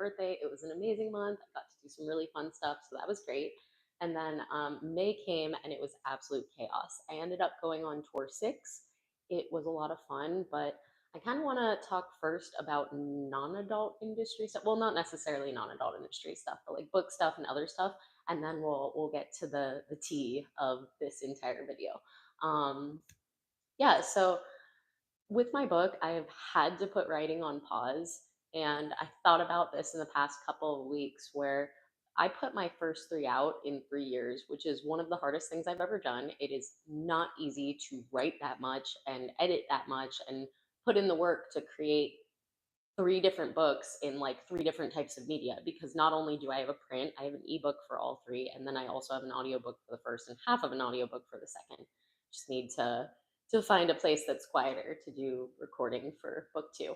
birthday. It was an amazing month. I got to do some really fun stuff, so that was great. And then May came and it was absolute chaos. I ended up going on tour 6. It was a lot of fun, but I kind of want to talk first about non-adult industry stuff. Well, not necessarily non-adult industry stuff, but like book stuff and other stuff, and then we'll get to the tea of this entire video. Um, yeah, so with my book, I have had to put writing on pause. And I thought about this in the past couple of weeks where I put my first 3 out in 3 years, which is one of the hardest things I've ever done. It is not easy to write that much and edit that much and put in the work to create 3 different books in like 3 different types of media, because not only do I have a print, I have an ebook for all 3, and then I also have an audiobook for the first and half of an audiobook for the second. Just need to find a place that's quieter to do recording for book 2.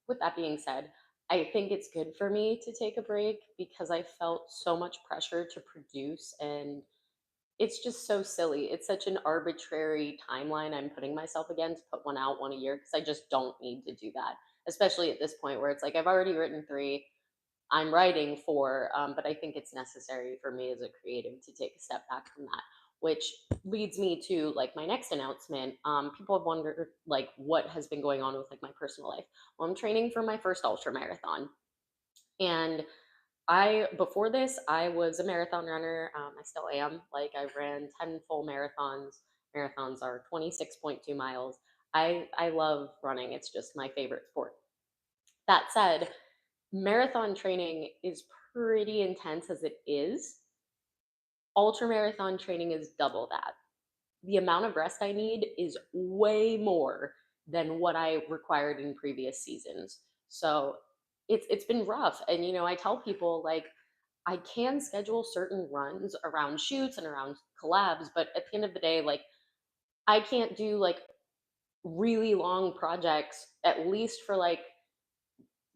With that being said, I think it's good for me to take a break because I felt so much pressure to produce, and it's just so silly. It's such an arbitrary timeline I'm putting myself again to put one out, one a year, because I just don't need to do that, especially at this point where it's like I've already written 3, I'm writing 4, but I think it's necessary for me as a creative to take a step back from that, which leads me to like my next announcement. People have wondered like what has been going on with like my personal life. Well, I'm training for my first ultra marathon, and before this, I was a marathon runner. I still am. Like I ran 10 full marathons. Marathons are 26.2 miles. I love running. It's just my favorite sport. That said, marathon training is pretty intense as it is. Ultra marathon training is double that. The amount of rest I need is way more than what I required in previous seasons. So it's been rough. And I tell people like I can schedule certain runs around shoots and around collabs, but at the end of the day, like I can't do like really long projects at least for like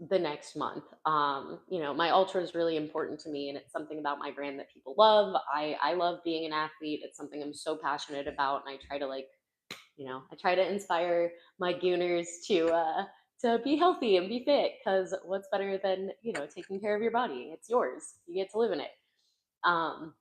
the next month. My ultra is really important to me, and it's something about my brand that people love. I love being an athlete. It's something I'm so passionate about, and I try to I try to inspire my gooners to be healthy and be fit, because what's better than taking care of your body? It's yours. You get to live in it. Um,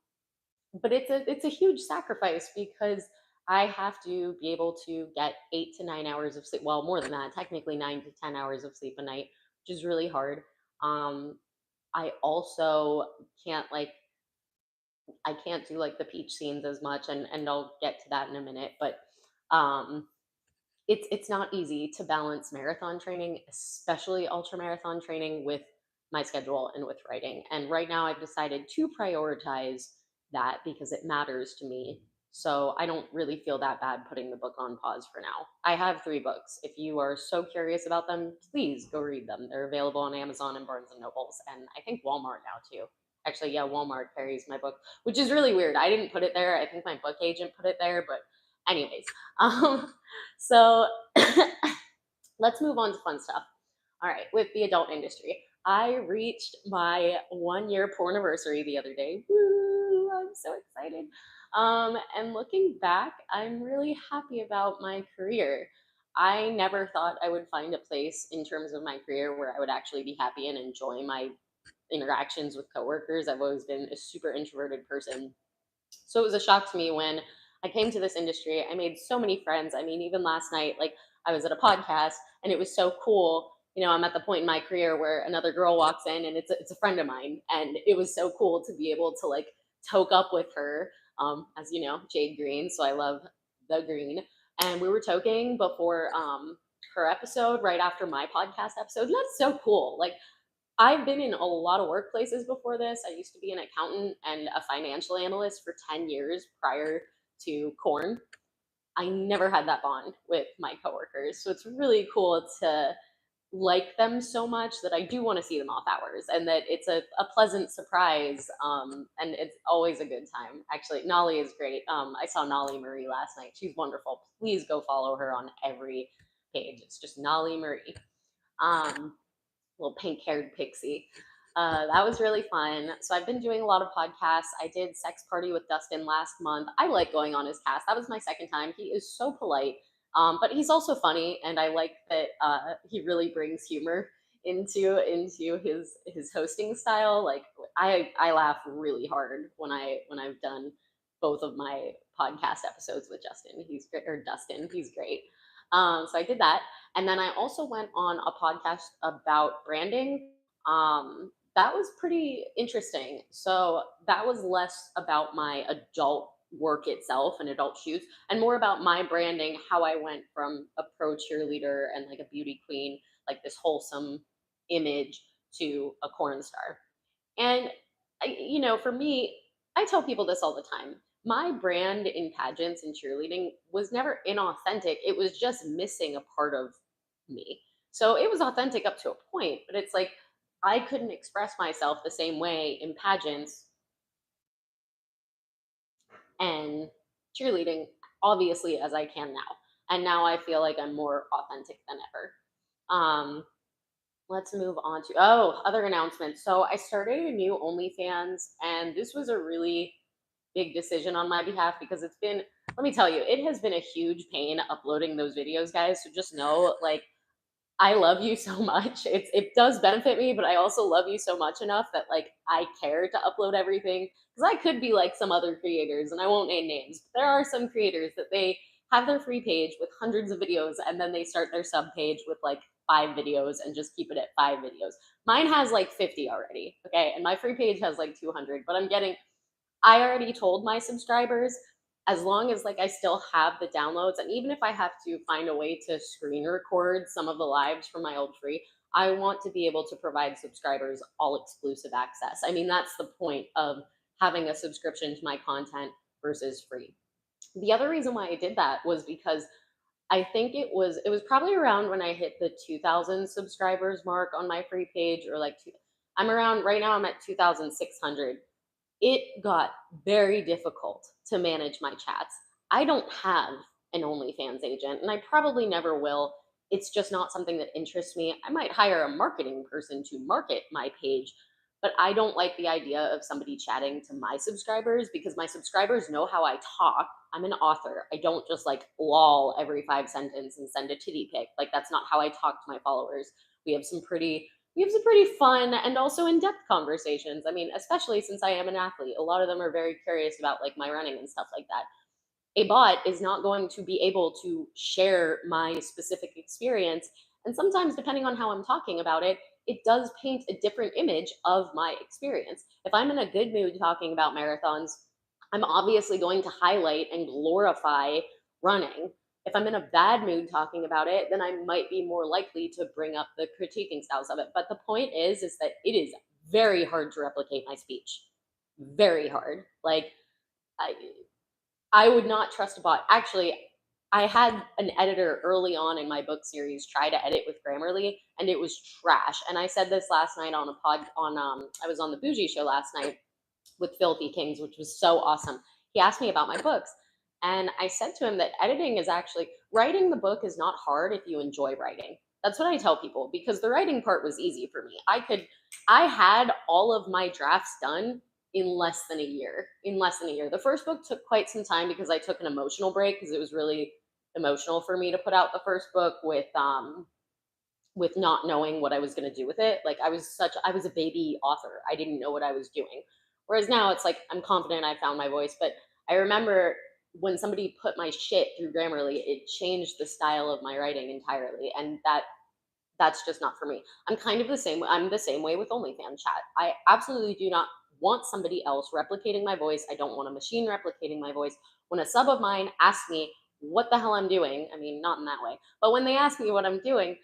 but it's a huge sacrifice because I have to be able to get 8 to 9 hours of sleep. Well, more than that, technically 9 to 10 hours of sleep a night, which is really hard. Um, I also can't like I can't do like the peach scenes as much, and I'll get to that in a minute. But um, it's not easy to balance marathon training, especially ultra marathon training, with my schedule and with writing. And right now I've decided to prioritize that because it matters to me. So I don't really feel that bad putting the book on pause for now. I have 3 books. If you are so curious about them, please go read them. They're available on Amazon and Barnes and Nobles, and I think Walmart now too. Actually, yeah, Walmart carries my book, which is really weird. I didn't put it there. I think my book agent put it there, but anyways. Um, so let's move on to fun stuff. All right, with the adult industry, I reached my 1 year porniversary the other day. Woo! I'm so excited. And looking back, I'm really happy about my career. I never thought I would find a place in terms of my career where I would actually be happy and enjoy my interactions with coworkers. I've always been a super introverted person. So it was a shock to me when I came to this industry. I made so many friends. I mean, even last night, like I was at a podcast and it was so cool. I'm at the point in my career where another girl walks in and it's a friend of mine. And it was so cool to be able to like toke up with her, as you know, Jade Green. So I love the green. And we were toking before her episode, right after my podcast episode. And that's so cool. Like I've been in a lot of workplaces before this. I used to be an accountant and a financial analyst for 10 years prior to Corn. I never had that bond with my coworkers. So it's really cool to like them so much that I do want to see them off hours, and that it's a pleasant surprise. And it's always a good time. Actually, Nolly is great. I saw Nolly Marie last night. She's wonderful. Please go follow her on every page. It's just Nolly Marie. Um, Little pink haired pixie. That was really fun. So I've been doing a lot of podcasts. I did Sex Party with Dustin last month. I like going on his cast. That was my second time. He is so polite, but he's also funny, and I like that he really brings humor into his hosting style. Like I laugh really hard when I've done both of my podcast episodes with Justin. He's great, or Dustin. He's great. So I did that, and then I also went on a podcast about branding. That was pretty interesting. So that was less about my adult work itself and adult shoots, and more about my branding, how I went from a pro cheerleader and like a beauty queen, like this wholesome image, to a corn star. And for me, I tell people this all the time. My brand in pageants and cheerleading was never inauthentic. It was just missing a part of me. So it was authentic up to a point, but it's like I couldn't express myself the same way in pageants and cheerleading, obviously, as I can now. And now I feel like I'm more authentic than ever. Um, let's move on to other announcements. So I started a new OnlyFans, and this was a really big decision on my behalf because it's been, let me tell you, it has been a huge pain uploading those videos, guys. So just know, like, I love you so much. It does benefit me, but I also love you so much enough that like I care to upload everything, because I could be like some other creators, and I won't name names, but there are some creators that they have their free page with hundreds of videos, and then they start their sub page with like 5 videos and just keep it at 5 videos. Mine has like 50 already, okay, and my free page has like 200. But I already told my subscribers, as long as like I still have the downloads, and even if I have to find a way to screen record some of the lives from my old free, I want to be able to provide subscribers all exclusive access. I mean, that's the point of having a subscription to my content versus free. The other reason why I did that was because I think it was probably around when I hit the 2,000 subscribers mark on my free page, or like I'm around right now, I'm at 2,600. It got very difficult to manage my chats. I don't have an OnlyFans agent, and I probably never will. It's just not something that interests me. I might hire a marketing person to market my page, but I don't like the idea of somebody chatting to my subscribers, because my subscribers know how I talk. I'm an author. I don't just like lol every 5 sentences and send a titty pic. Like, that's not how I talk to my followers. We have some pretty we have some pretty fun and also in-depth conversations. I mean, especially since I am an athlete, a lot of them are very curious about like my running and stuff like that. A bot is not going to be able to share my specific experience, and sometimes depending on how I'm talking about it, it does paint a different image of my experience. If I'm in a good mood talking about marathons, I'm obviously going to highlight and glorify running. If I'm in a bad mood talking about it, then I might be more likely to bring up the critiquing styles of it. But the point is that it is very hard to replicate my speech. Very hard. Like, I, I would not trust a bot. Actually, I had an editor early on in my book series try to edit with Grammarly, and it was trash. And I said this last night on a pod on I was on the Bougie show last night with Filthy Kings, which was so awesome. He asked me about my books, and I said to him that editing is actually, writing the book is not hard if you enjoy writing. That's what I tell people, because the writing part was easy for me. I had all of my drafts done in less than a year. In less than a year. The first book took quite some time because I took an emotional break, because it was really emotional for me to put out the first book with not knowing what I was going to do with it. Like, I was a baby author. I didn't know what I was doing. Whereas now it's like I'm confident I found my voice. But I remember when somebody put my shit through Grammarly, it changed the style of my writing entirely, and that's just not for me. I'm the same way with OnlyFans chat. I absolutely do not want somebody else replicating my voice. I don't want a machine replicating my voice. When a sub of mine asks me what the hell I'm doing, I mean, not in that way, but when they ask me what I'm doing,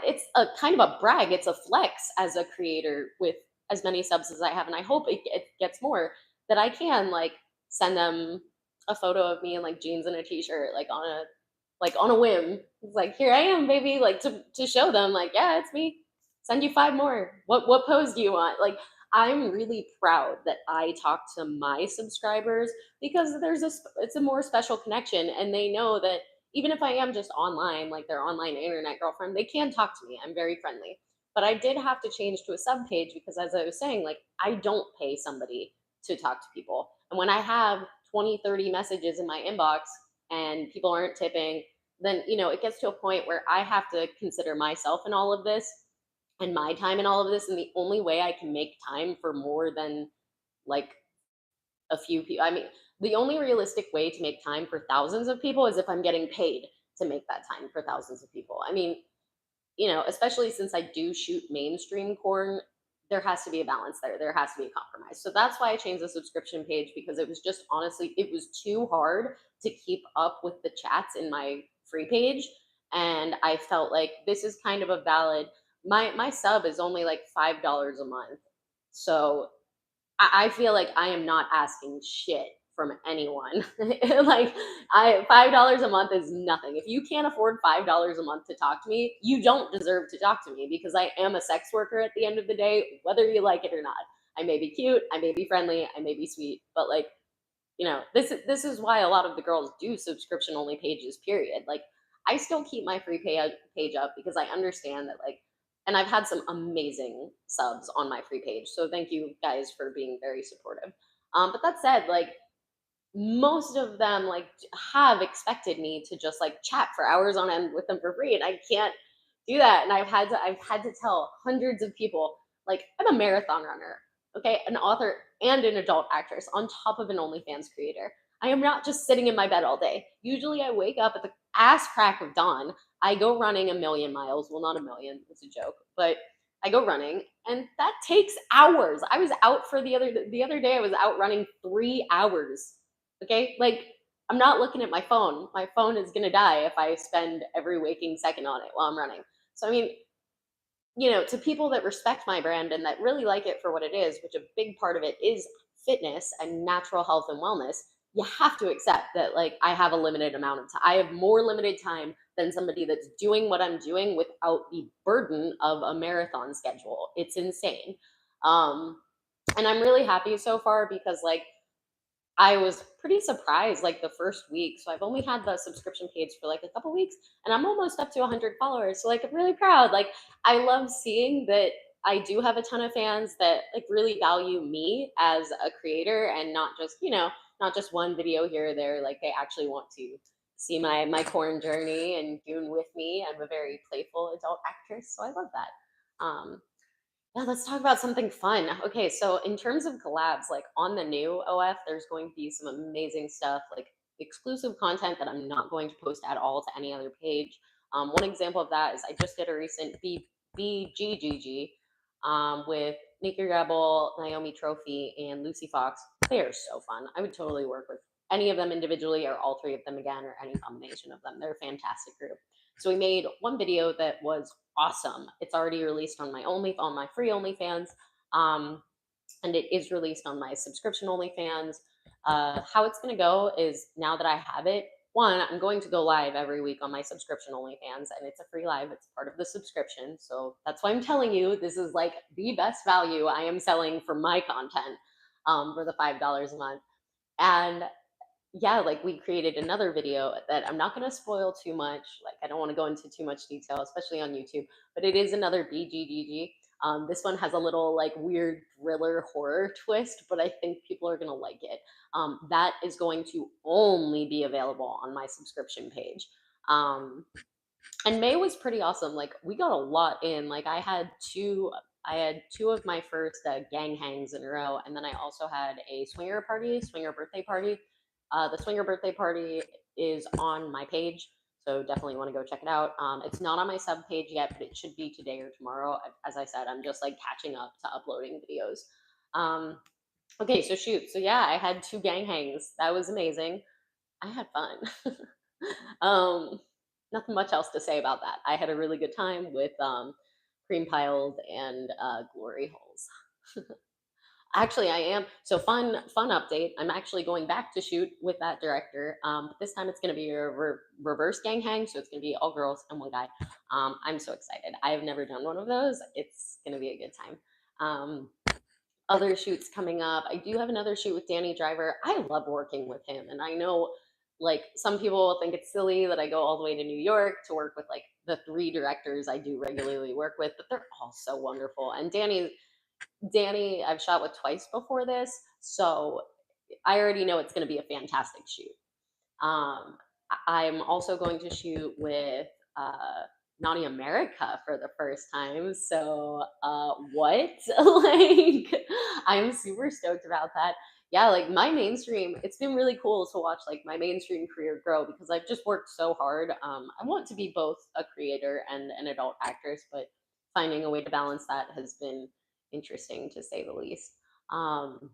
it's a kind of a brag. It's a flex as a creator with as many subs as I have, and I hope it gets more, that I can like send them a photo of me in like jeans and a t-shirt, like on a whim. It's like, here I am, baby, like to show them, like, yeah, it's me. Send you 5 more. What pose do you want? Like, I'm really proud that I talk to my subscribers, because it's a more special connection, and they know that even if I am just online, like their online internet girlfriend, they can talk to me. I'm very friendly. But I did have to change to a sub page because, as I was saying, like, I don't pay somebody to talk to people. And when I have 20, 30 messages in my inbox and people aren't tipping, then it gets to a point where I have to consider myself in all of this. and my time in all of this, and the only way I can make time for more than like a few people. I mean, the only realistic way to make time for thousands of people is if I'm getting paid to make that time for thousands of people. I mean, especially since I do shoot mainstream corn, there has to be a balance there. There has to be a compromise. So that's why I changed the subscription page, because it was just honestly, it was too hard to keep up with the chats in my free page. And I felt like this is kind of a valid, my sub is only like $5 a month. So I feel like I am not asking shit from anyone. Like, I $5 a month is nothing. If you can't afford $5 a month to talk to me, you don't deserve to talk to me, because I am a sex worker at the end of the day, whether you like it or not. I may be cute, I may be friendly, I may be sweet, but like, this is why a lot of the girls do subscription only pages, period. Like, I still keep my page up because I understand that, like, and I've had some amazing subs on my free page, so thank you guys for being very supportive. But that said, like, most of them like have expected me to just like chat for hours on end with them for free, and I can't do that. And I've had to tell hundreds of people, like, I'm a marathon runner, okay, an author and an adult actress on top of an OnlyFans creator. I am not just sitting in my bed all day. Usually I wake up at the ass crack of dawn. I go running 1,000,000 miles. Well, not a million, it's a joke, but I go running, and that takes hours. I was out for the other day. I was out running 3 hours. Okay, like, I'm not looking at my phone. My phone is gonna die if I spend every waking second on it while I'm running. So I mean, to people that respect my brand and that really like it for what it is, which a big part of it is fitness and natural health and wellness, you have to accept that, like, I have a limited amount of time. I have more limited time than somebody that's doing what I'm doing without the burden of a marathon schedule. It's insane. Um, and I'm really happy so far because, like, I was pretty surprised like the first week. So I've only had the subscription page for like a couple weeks, and I'm almost up to 100 followers. So like, I'm really proud. Like, I love seeing that I do have a ton of fans that like really value me as a creator, and not just one video here or there. Like, they actually want to see my corn journey and goon with me. I'm a very playful adult actress, so I love that. Yeah, let's talk about something fun. Okay, so in terms of collabs, like on the new OF, there's going to be some amazing stuff, like exclusive content that I'm not going to post at all to any other page. One example of that is I just did a recent BGGG with Nikki Rebel, Naomi Trophy, and Lucy Fox. They are so fun. I would totally work with any of them individually, or all three of them again, or any combination of them. They're a fantastic group. So we made one video that was awesome. It's already released on my free OnlyFans, um, and it is released on my subscription OnlyFans. How it's going to go is, now that I have it, one, I'm going to go live every week on my subscription OnlyFans, and it's a free live. It's part of the subscription, so that's why I'm telling you this is like the best value I am selling for my content, for the $5 a month. And yeah, like, we created another video that I'm not going to spoil too much. Like, I don't want to go into too much detail, especially on YouTube, but it is another BGGG. This one has a little like weird thriller horror twist, but I think people are going to like it. That is going to only be available on my subscription page. Um, and May was pretty awesome. Like, we got a lot in. Like, I had two of my first gang hangs in a row, and then I also had a swinger birthday party. The swinger birthday party is on my page, so definitely want to go check it out. It's not on my sub page yet, but it should be today or tomorrow. As I said, I'm just like catching up to uploading videos. Um, okay, so shoot. So yeah, I had two gang hangs. That was amazing. I had fun. um, Nothing much else to say about that. I had a really good time with cream piled and glory holes. Actually, I am. So, fun update. I'm actually going back to shoot with that director. But this time it's going to be a reverse gang hang. So it's going to be all girls and one guy. I'm so excited. I have never done one of those. It's going to be a good time. Other shoots coming up. I do have another shoot with Danny Driver. I love working with him, and I know like some people will think it's silly that I go all the way to New York to work with like the three directors I do regularly work with, but they're all so wonderful. And Danny, I've shot with twice before this, so I already know it's going to be a fantastic shoot. I'm also going to shoot with Naughty America for the first time. So, what? Like, I'm super stoked about that. Yeah, like my mainstream, it's been really cool to watch like my mainstream career grow because I've just worked so hard. I want to be both a creator and an adult actress, but finding a way to balance that has been interesting to say the least. Um,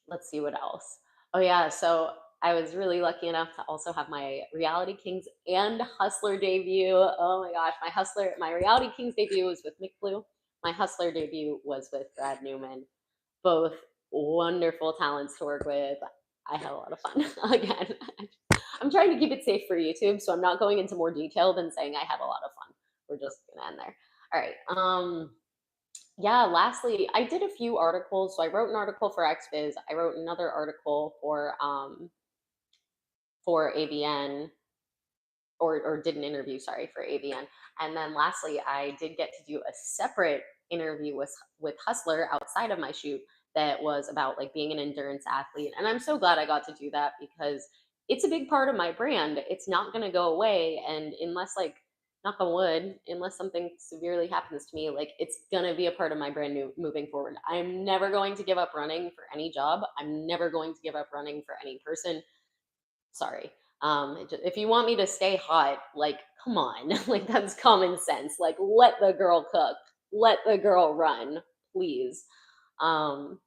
let's see what else. Oh yeah, so I was really lucky enough to also have my Reality Kings and Hustler debut. Oh my gosh, my Reality Kings debut was with Mick Blue. My Hustler debut was with Brad Newman. Both wonderful talents to work with. I had a lot of fun. Again, I'm trying to keep it safe for YouTube, so I'm not going into more detail than saying I had a lot of fun. We're just gonna end there. All right. Yeah, lastly, I did a few articles. So I wrote an article for XBiz. I wrote another article for AVN, or did an interview, sorry, for AVN. And then lastly, I did get to do a separate interview with Hustler outside of my shoot that was about like being an endurance athlete. And I'm so glad I got to do that because it's a big part of my brand. It's not going to go away. And unless like, knock on wood, unless something severely happens to me, like it's going to be a part of my brand new moving forward. I'm never going to give up running for any job. I'm never going to give up running for any person. Sorry. If you want me to stay hot, like, come on, like that's common sense. Like, let the girl cook, let the girl run, please. Um,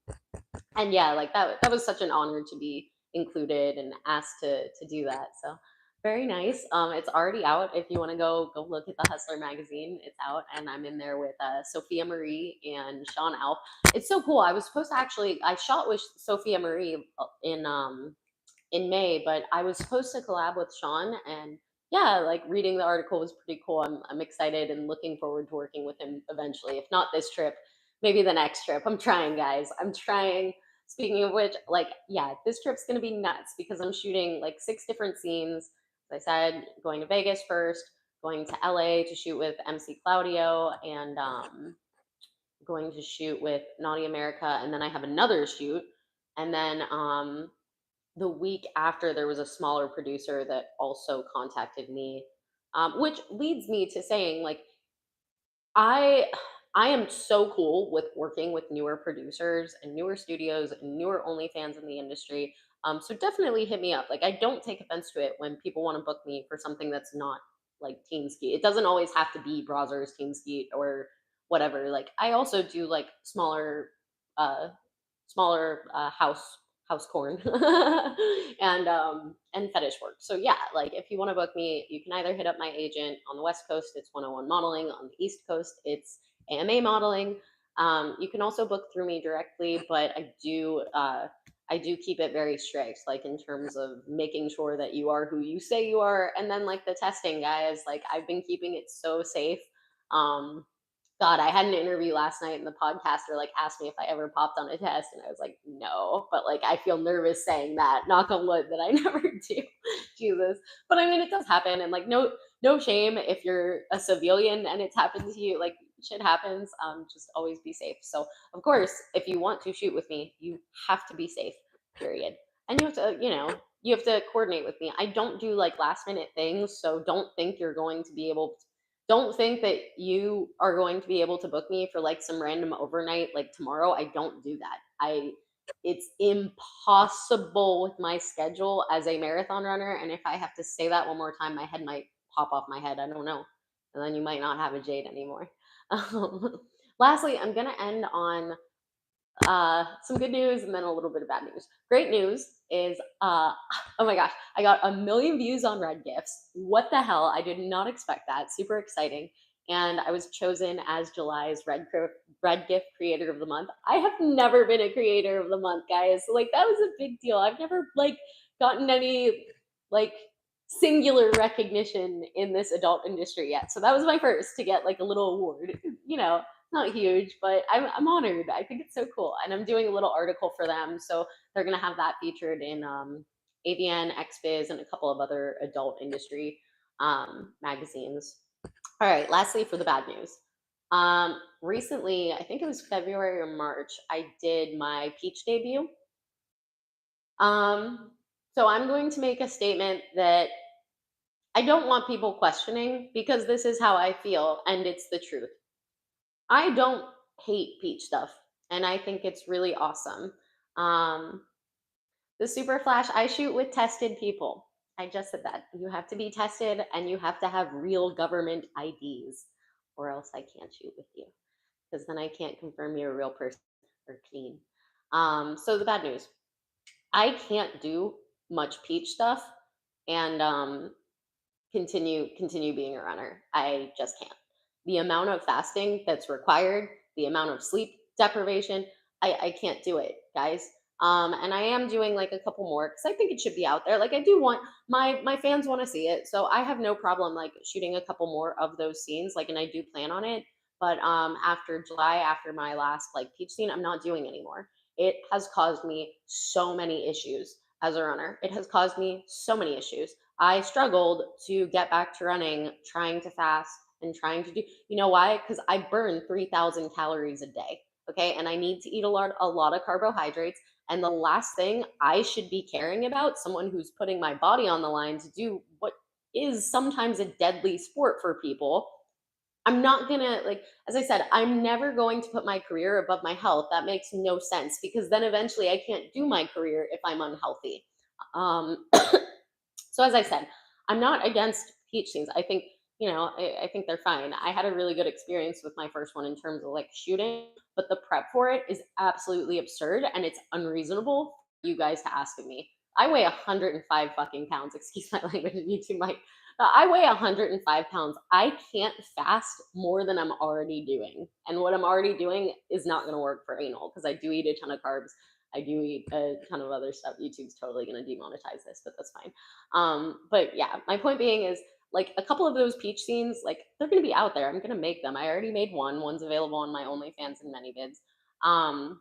and yeah, like that was such an honor to be included and asked to do that. So very nice. It's already out. If you want to go look at the Hustler magazine, it's out, and I'm in there with Sophia Marie and Sean Alp. It's so cool. I was supposed to actually I shot with Sophia Marie in May, but I was supposed to collab with Sean, and yeah, like reading the article was pretty cool. I'm excited and looking forward to working with him eventually. If not this trip, maybe the next trip. I'm trying, guys. I'm trying. Speaking of which, like, yeah, this trip's gonna be nuts because I'm shooting like 6 different scenes. As I said, going to Vegas first, going to LA to shoot with MC Claudio, and going to shoot with Naughty America, and then I have another shoot, and then the week after there was a smaller producer that also contacted me, which leads me to saying like i I am so cool with working with newer producers and newer studios and newer OnlyFans in the industry. So definitely hit me up. Like I don't take offense to it when people want to book me for something that's not like Teen Ski. It doesn't always have to be Brazzers Teen Ski or whatever. Like I also do like uh smaller house corn and fetish work. So yeah, like if you want to book me, you can either hit up my agent on the West Coast, it's 101 Modeling, on the East Coast, it's AMA Modeling. You can also book through me directly, but I do keep it very strict, like in terms of making sure that you are who you say you are, and then like the testing, guys. Like I've been keeping it so safe. Um, God, I had an interview last night and the podcaster like asked me if I ever popped on a test and I was like, no, but like I feel nervous saying that. Knock on wood that I never do. Jesus. But I mean it does happen, and like no shame if you're a civilian and it's happened to you. Like shit happens. Just always be safe. So of course, if you want to shoot with me, you have to be safe, period. And you have to, you have to coordinate with me. I don't do like last minute things, so don't think that you are going to be able to book me for like some random overnight like tomorrow. I don't do that. I It's impossible with my schedule as a marathon runner, and if I have to say that one more time, my head might pop off my head. I don't know. And then you might not have a Jade anymore. Lastly, I'm going to end on some good news and then a little bit of bad news. Great news is, oh my gosh, I got 1 million views on Red Gifts. What the hell? I did not expect that. Super exciting. And I was chosen as July's Red Gift Creator of the Month. I have never been a Creator of the Month, guys. So, like, that was a big deal. I've never, like, gotten any, like, singular recognition in this adult industry yet. So that was my first to get, like, a little award. Not huge, but I'm honored. I think it's so cool. And I'm doing a little article for them. So they're going to have that featured in AVN, XBiz, and a couple of other adult industry magazines. All right, lastly, for the bad news. Recently, I think it was February or March, I did my Peach debut. So I'm going to make a statement that I don't want people questioning because this is how I feel and it's the truth. I don't hate peach stuff and I think it's really awesome. Um, the super flash, I shoot with tested people. I just said that. You have to be tested and you have to have real government IDs, or else I can't shoot with you because then I can't confirm you're a real person or clean. So the bad news, I can't do much peach stuff and continue being a runner. I just can't. The amount of fasting that's required, the amount of sleep deprivation, I can't do it, guys. And I am doing like a couple more because I think it should be out there. Like I do want my fans want to see it, so I have no problem like shooting a couple more of those scenes. Like, and I do plan on it. But after July, after my last like peach scene, I'm not doing anymore. It has caused me so many issues as a runner. It has caused me so many issues. I struggled to get back to running, trying to fast and trying to do, you know why? Because I burn 3,000 calories a day. Okay. And I need to eat a lot of carbohydrates. And the last thing I should be caring about, someone who's putting my body on the line to do what is sometimes a deadly sport for people. I'm not gonna, like, as I said, I'm never going to put my career above my health. That makes no sense because then eventually I can't do my career if I'm unhealthy. Um, so as I said, I'm not against peach scenes. I think, I think they're fine. I had a really good experience with my first one in terms of like shooting, but the prep for it is absolutely absurd and it's unreasonable for you guys to ask of me. I weigh 105 fucking pounds. Excuse my language, you two might. I weigh 105 pounds. I can't fast more than I'm already doing. And what I'm already doing is not going to work for anal because I do eat a ton of carbs. I do eat a ton of other stuff. YouTube's totally going to demonetize this, but that's fine. But yeah, my point being is like a couple of those peach scenes, like they're gonna be out there. I'm gonna make them. I already made one. One's available on my OnlyFans and many vids. Um,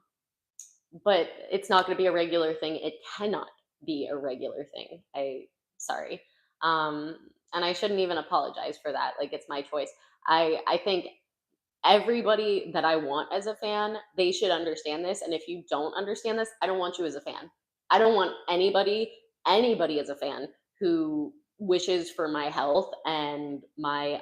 but it's not gonna be a regular thing. It cannot be a regular thing. I sorry. Um, and I shouldn't even apologize for that. Like it's my choice. I think everybody that I want as a fan, they should understand this. And if you don't understand this, I don't want you as a fan. I don't want anybody as a fan who wishes for my health and my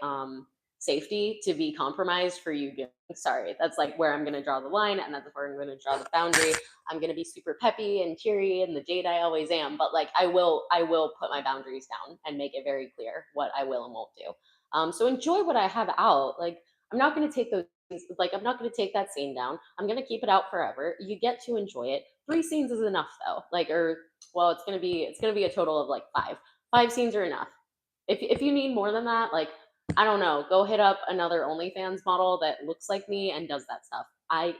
safety to be compromised for you doing. Sorry, that's like where I'm going to draw the line, and that's where I'm going to draw the boundary. I'm going to be super peppy and cheery and the Jade I always am, but like I will put my boundaries down and make it very clear what I will and won't do. So enjoy what I have out. Like I'm not going to take those things, like I'm not going to take that scene down. I'm going to keep it out forever. You get to enjoy it. 3 scenes is enough though. Like, or well, it's going to be a total of like five. 5 scenes are enough. If you need more than that, like I don't know, go hit up another OnlyFans model that looks like me and does that stuff. I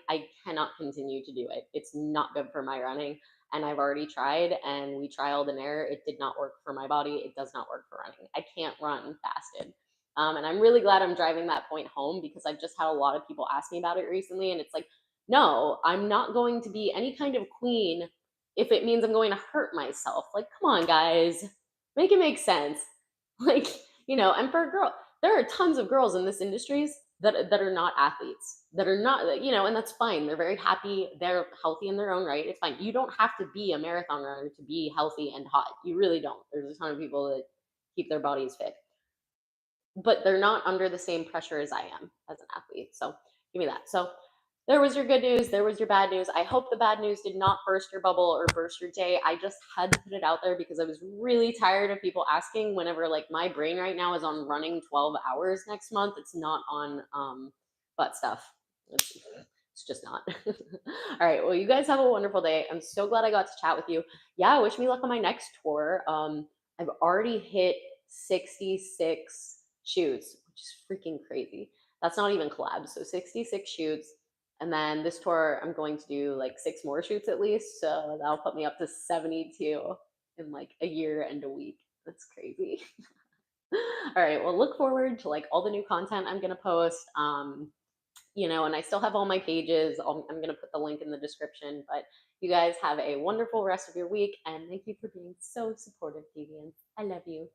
cannot continue to do it. It's not good for my running. And I've already tried and we trialed and error. It did not work for my body. It does not work for running. I can't run fasted. And I'm really glad I'm driving that point home because I've just had a lot of people ask me about it recently. And it's like, no, I'm not going to be any kind of queen if it means I'm going to hurt myself. Like, come on, guys, make it make sense. Like, and for a girl, there are tons of girls in this industries that are not athletes, that are not, and that's fine. They're very happy. They're healthy in their own right. It's fine. You don't have to be a marathon runner to be healthy and hot. You really don't. There's a ton of people that keep their bodies fit but they're not under the same pressure as I am as an athlete. So give me that. So there was your good news. There was your bad news. I hope the bad news did not burst your bubble or burst your day. I just had to put it out there because I was really tired of people asking whenever like my brain right now is on running 12 hours next month. It's not on butt stuff. It's just not. All right. Well, you guys have a wonderful day. I'm so glad I got to chat with you. Yeah, wish me luck on my next tour. I've already hit 66 shoots, which is freaking crazy. That's not even collabs. So 66 shoots. And then this tour, I'm going to do like 6 more shoots at least. So that'll put me up to 72 in like a year and a week. That's crazy. All right. Well, look forward to like all the new content I'm going to post. And I still have all my pages. I'm going to put the link in the description. But you guys have a wonderful rest of your week. And thank you for being so supportive, Deviants. I love you.